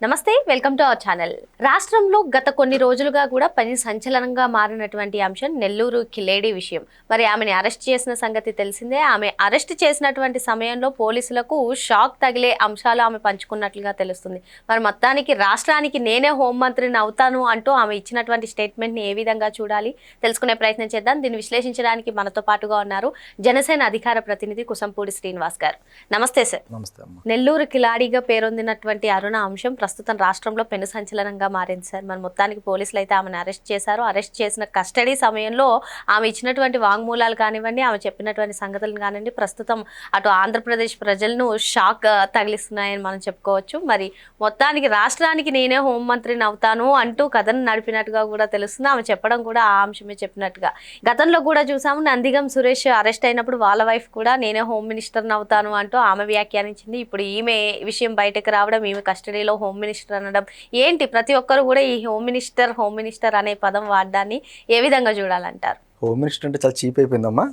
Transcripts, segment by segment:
నమస్తే, welcome to our channel. రాష్ట్రంలో గత కొన్ని రోజులుగా కూడా పని సంచలనంగా మారినటువంటి అంశం నెల్లూరు కిలేడి విషయం. మరి ఆమెని అరెస్ట్ చేసిన సంగతి తెలిసిందే. ఆమె అరెస్ట్ చేసినటువంటి సమయంలో పోలీసులకు షాక్ తగిలే అంశాలు ఆమె పంచుకున్నట్లుగా తెలుస్తుంది. మరి మొత్తానికి రాష్ట్రానికి నేనే హోంమంత్రిని అవుతాను అంటూ ఆమె ఇచ్చినటువంటి స్టేట్మెంట్ని ఏ విధంగా చూడాలి తెలుసుకునే ప్రయత్నం చేద్దాం. దీన్ని విశ్లేషించడానికి మనతో పాటుగా ఉన్నారు జనసేన అధికార ప్రతినిధి కుసంపూడి శ్రీనివాస్ గారు. నమస్తే సార్. నమస్తే అమ్మ. నెల్లూరు కిలాడిగా పేరొందినటువంటి అరుణ అంశం ప్రస్తుతం రాష్ట్రంలో పెను సంచలనంగా మారింది సార్. మరి మొత్తానికి పోలీసులు అయితే ఆమెను అరెస్ట్ చేశారు. అరెస్ట్ చేసిన కస్టడీ సమయంలో ఆమె ఇచ్చినటువంటి వాంగ్మూలాలు కానివ్వండి, ఆమె చెప్పినటువంటి సంగతులు కానివ్వండి, ప్రస్తుతం అటు ఆంధ్రప్రదేశ్ ప్రజలను షాక్ తగిలిస్తున్నాయని మనం చెప్పుకోవచ్చు. మరి మొత్తానికి రాష్ట్రానికి నేనే హోంమంత్రిని అవుతాను అంటూ కథను నడిపినట్టుగా కూడా తెలుస్తుంది. ఆమె చెప్పడం కూడా ఆ అంశమే చెప్పినట్టుగా. గతంలో కూడా చూసాము, నందిగం సురేష్ అరెస్ట్ అయినప్పుడు వాళ్ళ వైఫ్ కూడా నేనే హోమ్ మినిస్టర్ని అవుతాను అంటూ ఆమె వ్యాఖ్యానించింది. ఇప్పుడు ఈమె విషయం బయటకు రావడం, ఈమె కస్టడీలో హోమ్ మినిస్టర్ అనడం ఏంటి? ప్రతి ఒక్కరు కూడా ఈ హోమ్ మినిస్టర్ అనే పదం వాడడాన్ని ఏ విధంగా చూడాలంటారు? హోమ్ మినిస్టర్ అంటే చాలా చీప్ అయిపోయిందమ్మా.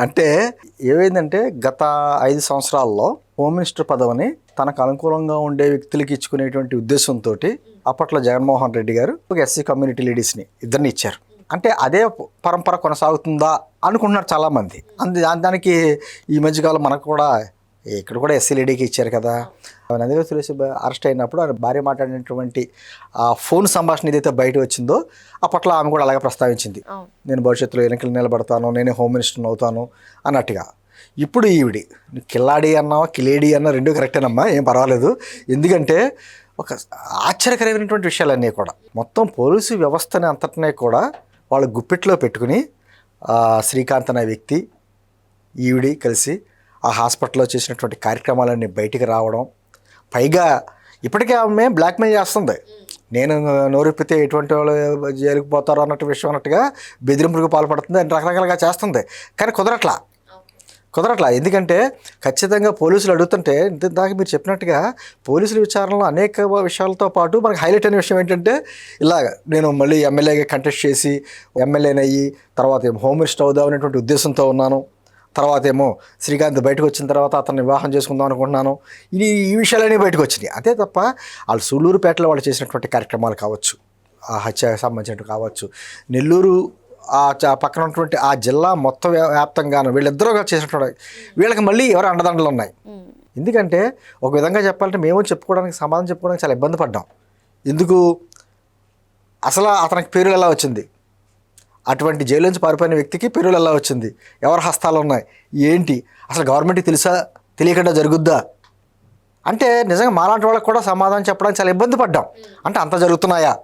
అంటే ఏమైందంటే గత 5 సంవత్సరాల్లో హోమ్ మినిస్టర్ పదవిని తనకు అనుకూలంగా ఉండే వ్యక్తులకి ఇచ్చుకునేటువంటి ఉద్దేశంతో అప్పట్లో జగన్మోహన్ రెడ్డి గారు ఒక ఎస్సీ కమ్యూనిటీ లేడీస్ని ఇద్దరిని ఇచ్చారు. అంటే అదే పరంపర కొనసాగుతుందా అనుకుంటున్నారు చాలామంది. దానికి ఈ మధ్యకాలం మనకు కూడా ఇక్కడ కూడా ఎస్సీ లేడీకి ఇచ్చారు కదా. నందిగం సురేష్ అరెస్ట్ అయినప్పుడు ఆయన భార్య మాట్లాడినటువంటి ఆ ఫోన్ సంభాషణ ఏదైతే బయట వచ్చిందో అప్పట్లో ఆమె కూడా అలాగే ప్రస్తావించింది, నేను భవిష్యత్తులో ఎన్నికలు నిలబడతాను, నేనే హోమ్ మినిస్టర్ని అవుతాను అన్నట్టుగా. ఇప్పుడు ఈవిడి కిల్లాడి అన్నా కిలేడి అన్నా రెండు కరెక్టేనమ్మా, ఏం పర్వాలేదు. ఎందుకంటే ఒక ఆశ్చర్యకరమైనటువంటి విషయాలన్నీ కూడా మొత్తం పోలీసు వ్యవస్థని అంతటినీ కూడా వాళ్ళు గుప్పిట్లో పెట్టుకుని శ్రీకాంత్ అనే వ్యక్తి ఈవిడి కలిసి ఆ హాస్పిటల్లో చేసినటువంటి కార్యక్రమాలన్నీ బయటికి రావడం, పైగా ఇప్పటికే ఆమె బ్లాక్మెయిల్ చేస్తుంది. నేను నోరెప్పితే ఎటువంటి వాళ్ళు జైలుకు పోతారో అన్నట్టు విషయం అన్నట్టుగా బెదిరింపులకు పాల్పడుతుంది అని రకరకాలుగా చేస్తుంది. కానీ కుదరట్లా. ఎందుకంటే ఖచ్చితంగా పోలీసులు అడుగుతుంటే ఇందాక మీరు చెప్పినట్టుగా పోలీసుల విచారణలో అనేక విషయాలతో పాటు మనకు హైలైట్ అయిన విషయం ఏంటంటే ఇలాగ నేను మళ్ళీ ఎమ్మెల్యేగా కంటెస్ట్ చేసి ఎమ్మెల్యేనయ్యి తర్వాత హోమ్ మినిస్టర్ అవుదాం అనేటువంటి ఉద్దేశంతో ఉన్నాను, తర్వాత ఏమో శ్రీకాంత్ బయటకు వచ్చిన తర్వాత అతన్ని వివాహం చేసుకుందాం అనుకుంటున్నాను, ఈ విషయాలన్నీ బయటకు వచ్చినాయి. అంతే తప్ప వాళ్ళు సూళ్ళూరుపేటలో వాళ్ళు చేసినటువంటి కార్యక్రమాలు కావచ్చు, ఆ హత్యకు సంబంధించినట్టు కావచ్చు, నెల్లూరు ఆ పక్కన ఉన్నటువంటి ఆ జిల్లా మొత్తం వ్యాప్తంగాను వీళ్ళిద్దరూ చేసినటువంటి వీళ్ళకి మళ్ళీ ఎవరు అండదండలు ఉన్నాయి. ఎందుకంటే ఒక విధంగా చెప్పాలంటే మేము సమాధానం చెప్పుకోవడానికి చాలా ఇబ్బంది పడ్డాం. ఎందుకు అసలు అతనికి పేరు ఎలా వచ్చింది, అటువంటి జైలు నుంచి పారిపోయిన వ్యక్తికి పేరులు ఎలా వచ్చింది, ఎవరి హస్తాలు ఉన్నాయి, ఏంటి అసలు గవర్నమెంట్కి తెలుసా, తెలియకుండా జరుగుద్దా అంటే నిజంగా మాలాంటి వాళ్ళకి కూడా సమాధానం చెప్పడానికి చాలా ఇబ్బంది పడ్డాం. అంటే అంత జరుగుతున్నాయా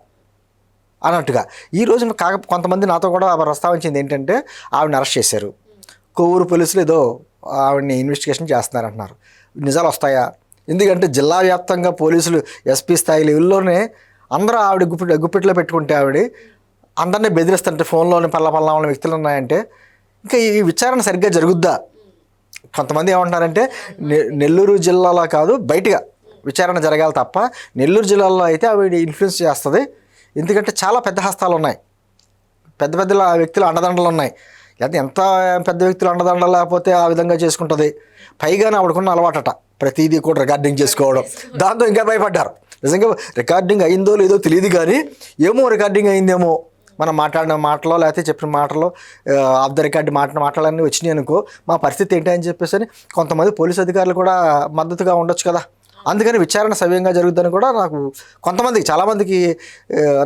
అన్నట్టుగా. ఈ రోజు కొంతమంది నాతో కూడా ప్రస్తావించింది ఏంటంటే ఆవిడని అరెస్ట్ చేశారు, కొవ్వూరు పోలీసులు ఏదో ఆవిడని ఇన్వెస్టిగేషన్ చేస్తున్నారంటున్నారు. నిజాలు వస్తాయా? ఎందుకంటే జిల్లా వ్యాప్తంగా పోలీసులు ఎస్పీ స్థాయి లెవెల్లోనే అందరూ ఆవిడ గుప్పిట్లో పెట్టుకుంటే ఆవిడ అందరినీ బెదిరిస్తుంటే ఫోన్లోని పల్లా వ్యక్తులు ఉన్నాయంటే ఇంకా ఈ విచారణ సరిగ్గా జరుగుద్దా? కొంతమంది ఏమంటున్నారంటే నెల్లూరు జిల్లాలో కాదు బయటగా విచారణ జరగాలి తప్ప నెల్లూరు జిల్లాలో అయితే ఆవిడ ఇన్ఫ్లుయెన్స్ చేస్తుంది. ఎందుకంటే చాలా పెద్ద హస్తాలు ఉన్నాయి, పెద్ద వ్యక్తుల అండదండలు ఉన్నాయి. లేదా ఎంత పెద్ద వ్యక్తులు అండదండలు లేకపోతే ఆ విధంగా చేసుకుంటుంది. పైగానే ఆవిడకున్న అలవాటట ప్రతిదీ కూడా రికార్డింగ్ చేసుకోవడం. దాంతో ఇంకా భయపడ్డారు. నిజంగా రికార్డింగ్ అయిందో లేదో తెలియదు, కానీ ఏమో రికార్డింగ్ అయిందేమో, మనం మాట్లాడిన మాటలో లేకపోతే చెప్పిన మాటలో ఆఫ్ ద రికార్డ్ మాటలన్నీ వచ్చినాయి అనుకో, మా పరిస్థితి ఏంటి అని చెప్పేసి అని కొంతమంది పోలీసు అధికారులు కూడా మద్దతుగా ఉండొచ్చు కదా. అందుకని విచారణ సవ్యంగా జరుగుద్దని కూడా నాకు కొంతమందికి చాలామందికి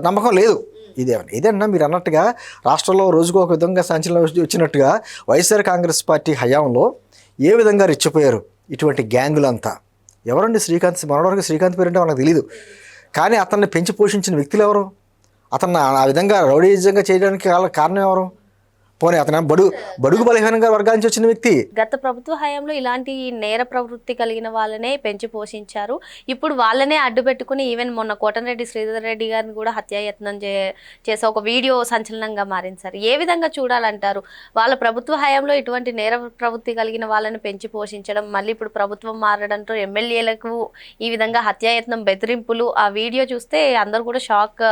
నమ్మకం లేదు. ఇదేమన్నా మీరు అన్నట్టుగా రాష్ట్రంలో రోజుకు ఒక విధంగా సంచలనం వచ్చినట్టుగా వైఎస్ఆర్ కాంగ్రెస్ పార్టీ హయాంలో ఏ విధంగా రెచ్చిపోయారు ఇటువంటి గ్యాంగులంతా. ఎవరండి శ్రీకాంత్? మనవరకు శ్రీకాంత్ పేరు అంటే మనకు తెలియదు, కానీ అతన్ని పెంచి పోషించిన వ్యక్తులు ఎవరు? అతన్ని ఆ విధంగా రౌడీజంగా చేయడానికి కారణం ఎవరు? పోనీ అతను బడుగు బలహీనంగా వర్గాల నుంచి వచ్చిన వ్యక్తి. గత ప్రభుత్వ హయాంలో ఇలాంటి నేర ప్రవృత్తి కలిగిన వాళ్ళనే పెంచి పోషించారు. ఇప్పుడు వాళ్ళనే అడ్డు పెట్టుకుని ఈవెన్ మొన్న కోటమిరెడ్డి శ్రీధర్ రెడ్డి గారిని కూడా హత్యాయత్నం చేసే ఒక వీడియో సంచలనంగా మారింది సార్. ఏ విధంగా చూడాలంటారు? వాళ్ళ ప్రభుత్వ హయాంలో ఇటువంటి నేర ప్రవృత్తి కలిగిన వాళ్ళని పెంచి పోషించడం, మళ్ళీ ఇప్పుడు ప్రభుత్వం మారడంతో ఎమ్మెల్యేలకు ఈ విధంగా హత్యాయత్నం, బెదిరింపులు, ఆ వీడియో చూస్తే అందరూ కూడా షాక్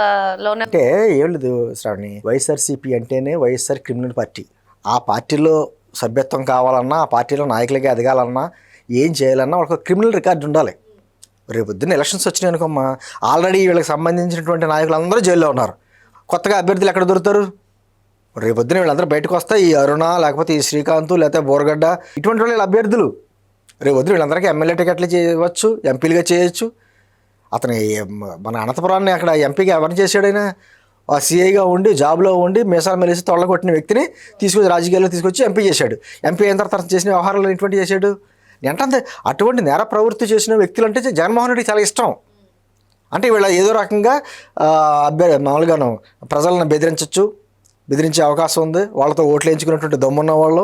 లోనే. అంటే ఏం లేదు శ్రావణి, వైఎస్ఆర్సీపీ అంటేనే వైఎస్ఆర్ క్రిమినల్ పార్టీ. ఆ పార్టీలో సభ్యత్వం కావాలన్నా, ఆ పార్టీలో నాయకులుగా ఎదగాలన్నా, ఏం చేయాలన్నా ఒక క్రిమినల్ రికార్డు ఉండాలి. రేపు పొద్దున్న ఎలక్షన్స్ వచ్చినాయి అనుకోమ్మా, ఆల్రెడీ వీళ్ళకి సంబంధించినటువంటి నాయకులు అందరూ జైల్లో ఉన్నారు. కొత్తగా అభ్యర్థులు ఎక్కడ దొరుకుతారు? రేపు పొద్దున్న వీళ్ళందరూ బయటకు వస్తే ఈ అరుణ లేకపోతే ఈ శ్రీకాంత్ లేకపోతే బోరగడ్డ ఇటువంటి వాళ్ళు అభ్యర్థులు రేపు పొద్దున వీళ్ళందరికీ ఎమ్మెల్యే టికెట్లు చేయవచ్చు, ఎంపీలుగా చేయొచ్చు. అతను మన అనంతపురాన్ని అక్కడ ఎంపీగా ఎవరు చేశాడైనా ఆ సీఐగా ఉండి జాబ్లో ఉండి మీసాలు మెలిసి తొళ్ళ కొట్టిన వ్యక్తిని తీసుకొచ్చి రాజకీయాల్లో తీసుకొచ్చి ఎంపీ చేశాడు. ఎంపీ అయిన తర్వాత చేసిన వ్యవహారాలు ఎటువంటి చేశాడు అంటే అటువంటి నేర ప్రవృత్తి చేసిన వ్యక్తులు అంటే జగన్మోహన్ రెడ్డికి చాలా ఇష్టం. అంటే వీళ్ళ ఏదో రకంగా మామూలుగాను ప్రజలను బెదిరించే అవకాశం ఉంది. వాళ్ళతో ఓట్లు వేయించుకున్నటువంటి దమ్మున్న వాళ్ళు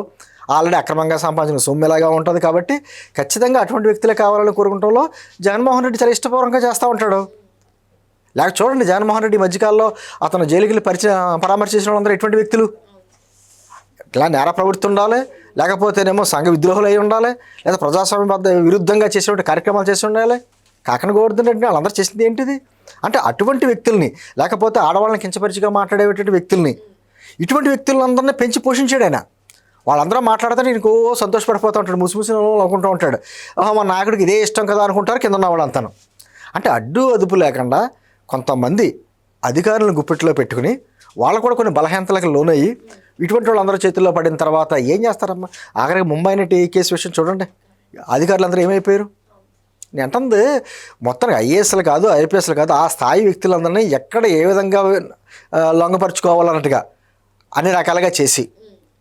ఆల్రెడీ అక్రమంగా సంపాదించిన సొమ్మెలాగా ఉంటుంది. కాబట్టి ఖచ్చితంగా అటువంటి వ్యక్తులే కావాలని కోరుకుంటంలో జగన్మోహన్ రెడ్డి చాలా ఇష్టపూర్వకంగా చేస్తూ ఉంటాడు. లేక చూడండి, జగన్మోహన్ రెడ్డి మధ్యకాలంలో అతను జైలుకి వెళ్ళి పరామర్శించిన వాళ్ళందరూ ఎటువంటి వ్యక్తులు? ఇలా నేర ప్రవృత్తి ఉండాలి, లేకపోతేనేమో సంఘ విద్రోహులు అయి ఉండాలి, లేదా ప్రజాస్వామ్య విరుద్ధంగా చేసేటువంటి కార్యక్రమాలు చేసి ఉండాలి. కాకన గోవర్ధన్ రెడ్డి వాళ్ళందరూ చేసింది ఏంటిది అంటే అటువంటి వ్యక్తుల్ని, లేకపోతే ఆడవాళ్ళని కించపరిచిగా మాట్లాడేటువంటి వ్యక్తుల్ని, ఇటువంటి వ్యక్తులందరినీ పెంచి పోషించాడు ఆయన. వాళ్ళందరూ మాట్లాడితే నేను సంతోషపడిపోతూ ఉంటాడు, ముసిముసి అనుకుంటూ ఉంటాడు. మా నాయకుడికి ఇదే ఇష్టం కదా అనుకుంటారు కింద ఉన్న వాళ్ళంతాను. అంటే అడ్డు అదుపు లేకుండా కొంతమంది అధికారులను గుప్పెట్లో పెట్టుకుని వాళ్ళు కూడా కొన్ని బలహీనతలకు లోనయ్యి ఇటువంటి వాళ్ళందరూ చేతుల్లో పడిన తర్వాత ఏం చేస్తారమ్మా? ఆఖరికి ముంబై నటి కేసు విషయం చూడండి, అధికారులందరూ ఏమైపోయారు? నేను అంటుంది మొత్తానికి ఐఏఎస్లు కాదు, ఐపీఎస్లు కాదు, ఆ స్థాయి వ్యక్తులందరినీ ఎక్కడ ఏ విధంగా లొంగపరుచుకోవాలన్నట్టుగా అన్ని రకాలుగా చేసి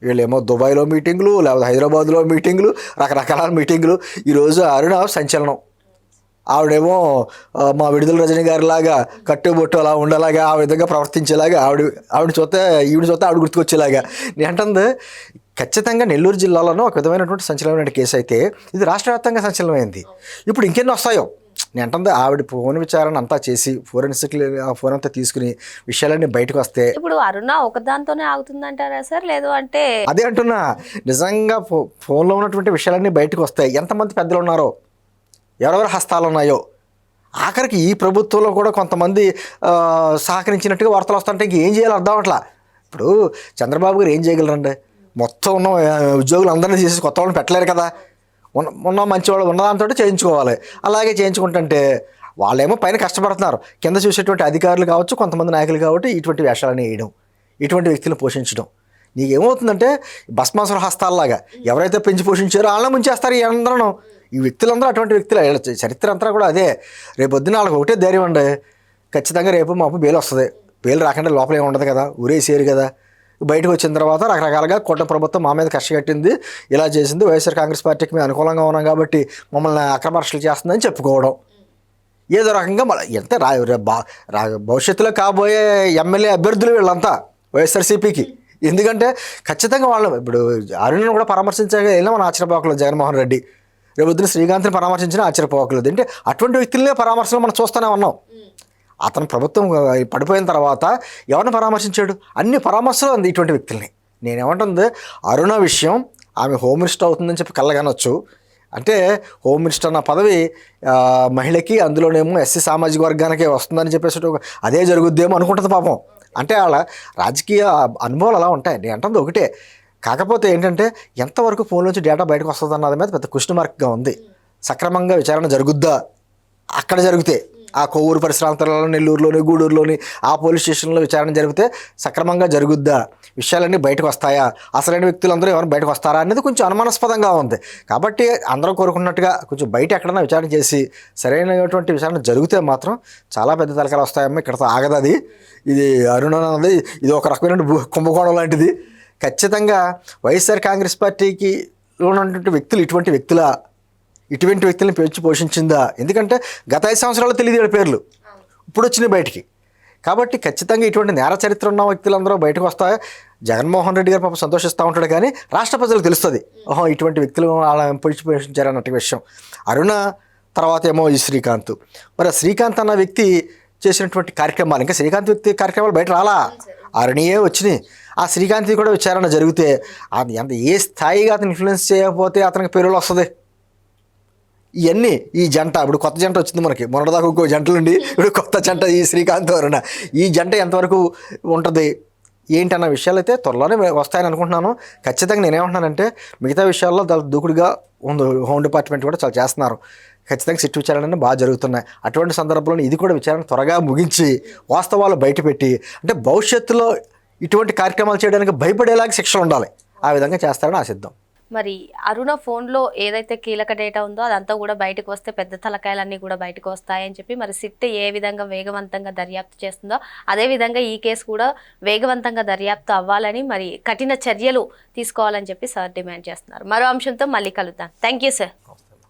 వీళ్ళేమో దుబాయ్లో మీటింగులు, లేకపోతే హైదరాబాద్లో మీటింగులు, రకరకాల మీటింగులు. ఈరోజు అరుణ సంచలనం. ఆవిడేమో మా విడుదల రజనీ గారిలాగా కట్టుబొట్టు అలా ఉండేలాగా, ఆ విధంగా ప్రవర్తించేలాగా ఈవిడ చూస్తే ఆవిడ గుర్తుకొచ్చేలాగా. నేను అంటుంది ఖచ్చితంగా నెల్లూరు జిల్లాలోనూ ఒక విధమైనటువంటి సంచలనమైన కేసు అయితే ఇది రాష్ట్ర వ్యాప్తంగా సంచలనమైంది. ఇప్పుడు ఇంకెన్ని వస్తాయో? నేను అంటుంది ఆవిడ ఫోన్ విచారణ అంతా చేసి ఫోరెన్సిక్ ఫోన్ అంతా తీసుకుని విషయాలన్నీ బయటకు వస్తే ఇప్పుడు అరుణ ఒకదాంతోనే ఆగుతుందంటారా సార్? లేదు అంటే అదే అంటున్నా, నిజంగా ఫోన్లో ఉన్నటువంటి విషయాలన్నీ బయటకు వస్తాయి. ఎంతమంది పెద్దలు ఉన్నారో, ఎవరెవరి హస్తాలు ఉన్నాయో, ఆఖరికి ఈ ప్రభుత్వంలో కూడా కొంతమంది సహకరించినట్టుగా వార్తలు వస్తుంటే ఇంకేం చేయాలో అర్థం అవట్లా. ఇప్పుడు చంద్రబాబు గారు ఏం చేయగలరండి? మొత్తం ఉన్న ఉద్యోగులు అందరినీ చేసి కొత్త వాళ్ళని పెట్టలేరు కదా. ఉన్న మంచివాళ్ళు ఉన్నదాంతో చేయించుకోవాలి. అలాగే చేయించుకుంటుంటే వాళ్ళేమో పైన కష్టపడుతున్నారు, కింద చూసేటువంటి అధికారులు కావచ్చు, కొంతమంది నాయకులు కాబట్టి ఇటువంటి వేషాలని వేయడం, ఇటువంటి వ్యక్తులను పోషించడం. నీకేమవుతుందంటే భస్మాసుర హస్తాల్లాగా ఎవరైతే పెంచి పోషించారో వాళ్ళని ముంచేస్తారు ఈ అందరూ. ఈ వ్యక్తులందరూ అటువంటి వ్యక్తులు. చరిత్ర అంతా కూడా అదే. రేపు పొద్దున్న వాళ్ళకి ఒకటే ధైర్యం అండి, ఖచ్చితంగా రేపు మాకు బెయిల్ వస్తుంది. బెయిల్ రాకుండా లోపల ఏమి ఉండదు కదా, ఊరేసేరు కదా. బయటకు వచ్చిన తర్వాత రకరకాలుగా కూటమి ప్రభుత్వం మా మీద కక్ష కట్టింది, ఇలా చేసింది, వైఎస్ఆర్ కాంగ్రెస్ పార్టీకి మేము అనుకూలంగా ఉన్నాం కాబట్టి మమ్మల్ని అక్రమార్షలు చేస్తుందని చెప్పుకోవడం. ఏదో రకంగా ఎంత భవిష్యత్తులో కాబోయే ఎమ్మెల్యే అభ్యర్థులు వీళ్ళంతా వైఎస్ఆర్సీపీకి. ఎందుకంటే ఖచ్చితంగా వాళ్ళు ఇప్పుడు అరుణ్ని కూడా పరామర్శించగా వెళ్ళినా మన ఆశ్చర్యపోకలేదు జగన్మోహన్ రెడ్డి. రేపొద్దున శ్రీకాంత్ని పరామర్శించినా ఆశ్చర్యపోకలేదు. అంటే అటువంటి వ్యక్తులనే పరామర్శలు మనం చూస్తూనే ఉన్నాం. అతను ప్రభుత్వం పడిపోయిన తర్వాత ఎవరిని పరామర్శించాడు? అన్ని పరామర్శలు ఉంది ఇటువంటి వ్యక్తుల్ని. నేనేమంటుంది, అరుణ విషయం ఆమె హోమ్ మినిస్టర్ అవుతుందని చెప్పి కళ్ళగనొచ్చు. అంటే హోమ్ మినిస్టర్ అన్న పదవి మహిళకి, అందులోనేమో ఎస్సీ సామాజిక వర్గానికి వస్తుందని చెప్పేసి అదే జరుగుద్దేమో అనుకుంటుంది పాపం. అంటే వాళ్ళ రాజకీయ అనుభవాలు అలా ఉంటాయి. నేను అంటుంది ఒకటే, కాకపోతే ఏంటంటే ఎంతవరకు ఫోన్ నుంచి డేటా బయటకు వస్తుంది అన్నది మీద పెద్ద క్వశ్చన్ మార్క్గా ఉంది. సక్రమంగా విచారణ జరుగుద్దా? అక్కడ జరిగితే ఆ కొవ్వూరు పరిసరాంతరాల్లో, నెల్లూరులోని, గూడూరులోని ఆ పోలీస్ స్టేషన్లో విచారణ జరిగితే సక్రమంగా జరుగుద్దా? విషయాలన్నీ బయటకు వస్తాయా? అసలైన వ్యక్తులందరూ ఎవరైనా బయటకు వస్తారా అనేది కొంచెం అనుమానాస్పదంగా ఉంది. కాబట్టి అందరూ కోరుకున్నట్టుగా కొంచెం బయట ఎక్కడైనా విచారణ చేసి సరైనటువంటి విచారణ జరిగితే మాత్రం చాలా పెద్ద తలకాలు వస్తాయమ్మా. ఇక్కడతో ఆగదు అది. ఇది అరుణ అన్నది ఇది ఒక రకమైన కుంభకోణం లాంటిది. ఖచ్చితంగా వైఎస్ఆర్ కాంగ్రెస్ పార్టీకి ఉన్నటువంటి వ్యక్తులు ఇటువంటి వ్యక్తులను పెంచి పోషించిందా? ఎందుకంటే గత 5 సంవత్సరాలు తెలియదు పేర్లు, ఇప్పుడు వచ్చినాయి బయటికి. కాబట్టి ఖచ్చితంగా ఇటువంటి నేర చరిత్ర ఉన్న వ్యక్తులందరూ బయటకు వస్తాయి. జగన్మోహన్ రెడ్డి గారు పాపం సంతోషిస్తూ ఉంటాడు, కానీ రాష్ట్ర ప్రజలకు తెలుస్తుంది ఓహో ఇటువంటి వ్యక్తులు అలా పెంచి పోషించారన్నట్టు విషయం. అరుణ తర్వాత ఏమో ఈ శ్రీకాంత్. మరి శ్రీకాంత్ అన్న వ్యక్తి చేసినటువంటి కార్యక్రమాలు, ఇంకా శ్రీకాంత్ వ్యక్తి కార్యక్రమాలు బయట రాలా, అరుణియే వచ్చినాయి. ఆ శ్రీకాంత్ కూడా విచారణ జరిగితే అది ఎంత ఏ స్థాయిగా అతను ఇన్ఫ్లుయెన్స్ చేయకపోతే అతనికి పేరులో వస్తుంది. ఇవన్నీ ఈ జంట, ఇప్పుడు కొత్త జంట వచ్చింది మనకి, మొన్నటిదాకా ఇంకో జంటలు ఉండి ఇప్పుడు కొత్త జంట ఈ శ్రీకాంత్ అరుణ. ఈ జంట ఎంతవరకు ఉంటుంది ఏంటన్న విషయాలు అయితే త్వరలోనే వస్తాయని అనుకుంటున్నాను. ఖచ్చితంగా నేనేమంటున్నానంటే మిగతా విషయాల్లో దూకుడుగా హోమ్ డిపార్ట్మెంట్ కూడా చాలా చేస్తున్నారు. ఖచ్చితంగా సిట్ విచారణలు బాగా జరుగుతున్నాయి. అటువంటి సందర్భంలో ఇది కూడా విచారణ త్వరగా ముగించి వాస్తవాలు బయటపెట్టి, అంటే భవిష్యత్తులో ఇటువంటి కార్యక్రమాలు చేయడానికి భయపడేలాగా శిక్షలు ఉండాలి. ఆ విధంగా చేస్తారని ఆశిద్దాం. మరి అరుణ ఫోన్లో ఏదైతే కీలక డేటా ఉందో అదంతా కూడా బయటకు వస్తే పెద్ద తలకాయలన్నీ కూడా బయటకు వస్తాయని చెప్పి మరి సిట్ ఏ విధంగా వేగవంతంగా దర్యాప్తు చేస్తుందో అదే విధంగా ఈ కేసు కూడా వేగవంతంగా దర్యాప్తు అవ్వాలని, మరి కఠిన చర్యలు తీసుకోవాలని చెప్పి సార్ డిమాండ్ చేస్తున్నారు. మరో అంశంతో మళ్ళీ కలుద్దాం. Thank you sir.